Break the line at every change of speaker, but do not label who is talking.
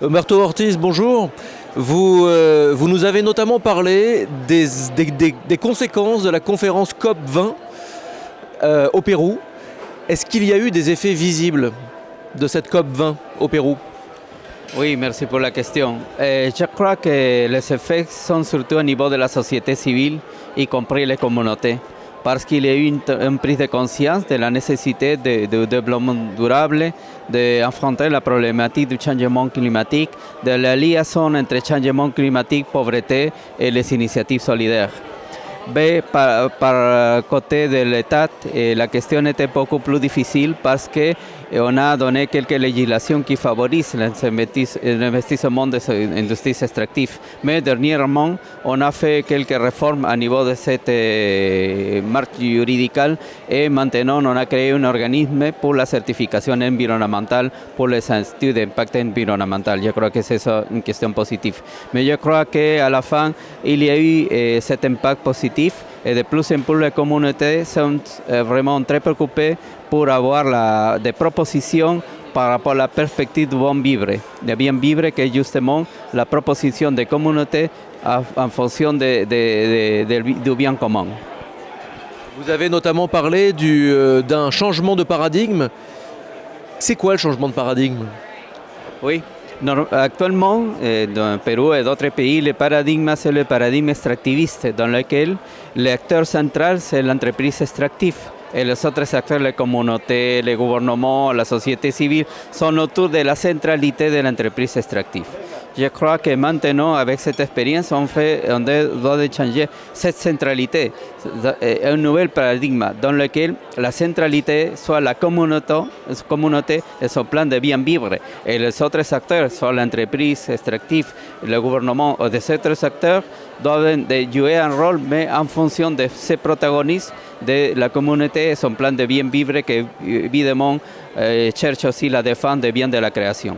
Umberto Ortiz, bonjour. Vous nous avez notamment parlé des conséquences de la conférence COP20 au Pérou. Est-ce qu'il y a eu des effets visibles de cette COP20 au Pérou?
Oui, merci pour la question. Je crois que les effets sont surtout au niveau de la société civile, y compris les communautés, parce qu'il y a eu une prise de conscience de la nécessité de développement durable, d'affronter la problématique du changement climatique, de la liaison entre changement climatique, pauvreté et les initiatives solidaires. Mais par côté de l'État, la question était beaucoup plus difficile parce qu'on a donné quelques législations qui favorisent l'investissement des industries extractives. Mais dernièrement, on a fait quelques réformes à niveau de cette marque juridique et maintenant on a créé un organisme pour la certification environnementale pour les études d'impact environnemental. Je crois que c'est ça une question positive. Mais je crois qu'à la fin, il y a eu cet impact positif. Et de plus en plus, les communautés sont vraiment très préoccupées pour avoir des propositions par rapport à la perspective du bon vivre. Le bien vivre qui est justement la proposition des communautés en fonction du bien commun.
Vous avez notamment parlé d'un changement de paradigme. C'est quoi le changement de paradigme?
Oui. Actuellement, dans le Pérou et d'autres pays, le paradigme, c'est le paradigme extractiviste, dans lequel l'acteur central, c'est l'entreprise extractive. Et les autres acteurs, les communautés, les gouvernements, la société civile, sont autour de la centralité de l'entreprise extractive. Je crois que maintenant, avec cette expérience, on doit changer cette centralité, un nouvel paradigme dans lequel la centralité soit la communauté et son plan de bien vivre. Et les autres acteurs, soit l'entreprise extractive, le gouvernement ou des autres acteurs, doivent jouer un rôle, mais en fonction de ce protagonisme de la communauté et son plan de bien vivre qui, évidemment, cherche aussi la défense des biens de la création.